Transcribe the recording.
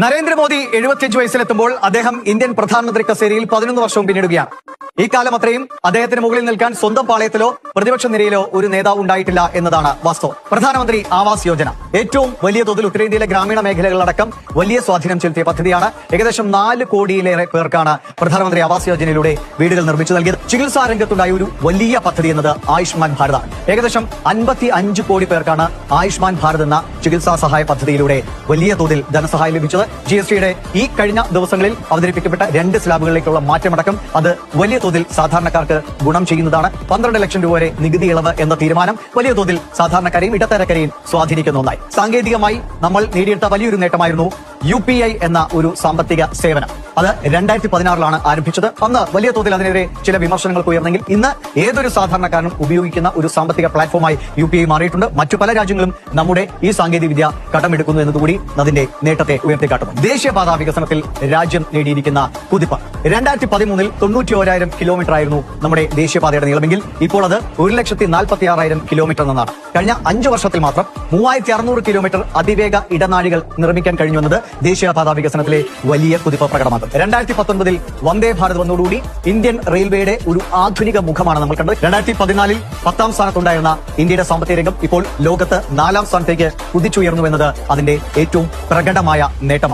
നരേന്ദ്രമോദി 75 വയസ്സിലെത്തുമ്പോൾ അദ്ദേഹം ഇന്ത്യൻ പ്രധാനമന്ത്രി കസേരയിൽ 11 വർഷവും പിന്നിടുകയാണ്. ഈ കാലം അത്രയും അദ്ദേഹത്തിന് മുകളിൽ നിൽക്കാൻ സ്വന്തം പാളയത്തിലോ പ്രതിപക്ഷ നിരയിലോ ഒരു നേതാവ് ഉണ്ടായിട്ടില്ല എന്നതാണ് വാസ്തവം. പ്രധാനമന്ത്രി ആവാസ് യോജന ഏറ്റവും വലിയ തോതിൽ ഉത്തരേന്ത്യയിലെ ഗ്രാമീണ മേഖലകളിലടക്കം വലിയ സ്വാധീനം ചെലുത്തിയ പദ്ധതിയാണ്. ഏകദേശം 4 കോടിയിലേറെ പേർക്കാണ് പ്രധാനമന്ത്രി ആവാസ് യോജനയിലൂടെ വീടുകൾ നിർമ്മിച്ചു നൽകിയത്. ചികിത്സാ രംഗത്തുണ്ടായ ഒരു വലിയ പദ്ധതി എന്നത് ആയുഷ്മാൻ ഭാരത് ആണ്. ഏകദേശം 55 കോടി പേർക്കാണ് ആയുഷ്മാൻ ഭാരത് എന്ന ചികിത്സാ സഹായ പദ്ധതിയിലൂടെ വലിയ തോതിൽ ധനസഹായം ലഭിച്ചത്. GSTയുടെ ഈ കഴിഞ്ഞ ദിവസങ്ങളിൽ അവതരിപ്പിക്കപ്പെട്ട 2 സ്ലാബുകളിലേക്കുള്ള മാറ്റമടക്കം അത് വലിയ തോതിൽ സാധാരണക്കാർക്ക് ഗുണം ചെയ്യുന്നതാണ്. 12 ലക്ഷം രൂപ വരെ നികുതി ഇളവ് എന്ന തീരുമാനം വലിയ തോതിൽ സാധാരണക്കാരെയും ഇടത്തരക്കാരെയും സ്വാധീനിക്കുന്ന ഒന്നായി. സാങ്കേതികമായി നമ്മൾ നേടിയെടുത്ത വലിയൊരു നേട്ടമായിരുന്നു UPI എന്ന ഒരു സാമ്പത്തിക സേവനം. അത് 2016 ആരംഭിച്ചത്. അന്ന് വലിയ തോതിൽ അതിനെതിരെ ചില വിമർശനങ്ങൾക്ക് ഉയർന്നെങ്കിൽ ഇന്ന് ഏതൊരു സാധാരണക്കാരനും ഉപയോഗിക്കുന്ന ഒരു സാമ്പത്തിക പ്ലാറ്റ്ഫോമായി UPI മാറിയിട്ടുണ്ട്. മറ്റു പല രാജ്യങ്ങളും നമ്മുടെ ഈ സാങ്കേതിക വിദ്യ കടമെടുക്കുന്നു എന്നതുകൂടി അതിന്റെ നേട്ടത്തെ ഉയർത്തിക്കാട്ടുന്നു. ദേശീയപാതാ വികസനത്തിൽ രാജ്യം നേടിയിരിക്കുന്ന കുതിപ്പ് 2013 91,000 കിലോമീറ്റർ ആയിരുന്നു നമ്മുടെ ദേശീയപാതയുടെ നീളമെങ്കിൽ ഇപ്പോൾ അത് 1,46,000 കിലോമീറ്റർ എന്നാണ്. കഴിഞ്ഞ 5 വർഷത്തിൽ മാത്രം 3,600 കിലോമീറ്റർ അതിവേഗ ഇടനാഴികൾ നിർമ്മിക്കാൻ കഴിഞ്ഞുവെന്നത് ദേശീയപാതാ വികസനത്തിലെ വലിയ കുതിപ്പ് പ്രകടമാക്കും. 2019 വന്ദേ ഭാരത് വന്നതോടുകൂടി ഇന്ത്യൻ റെയിൽവേയുടെ ഒരു ആധുനിക മുഖമാണ് നമ്മൾ കണ്ടത്. 2014 10ാം സ്ഥാനത്തുണ്ടായിരുന്ന ഇന്ത്യയുടെ സാമ്പത്തിക രംഗം ഇപ്പോൾ ലോകത്ത് 4ാം സ്ഥാനത്തേക്ക് കുതിച്ചുയർന്നു എന്നത് അതിന്റെ ഏറ്റവും പ്രകടമായ നേട്ടമാണ്.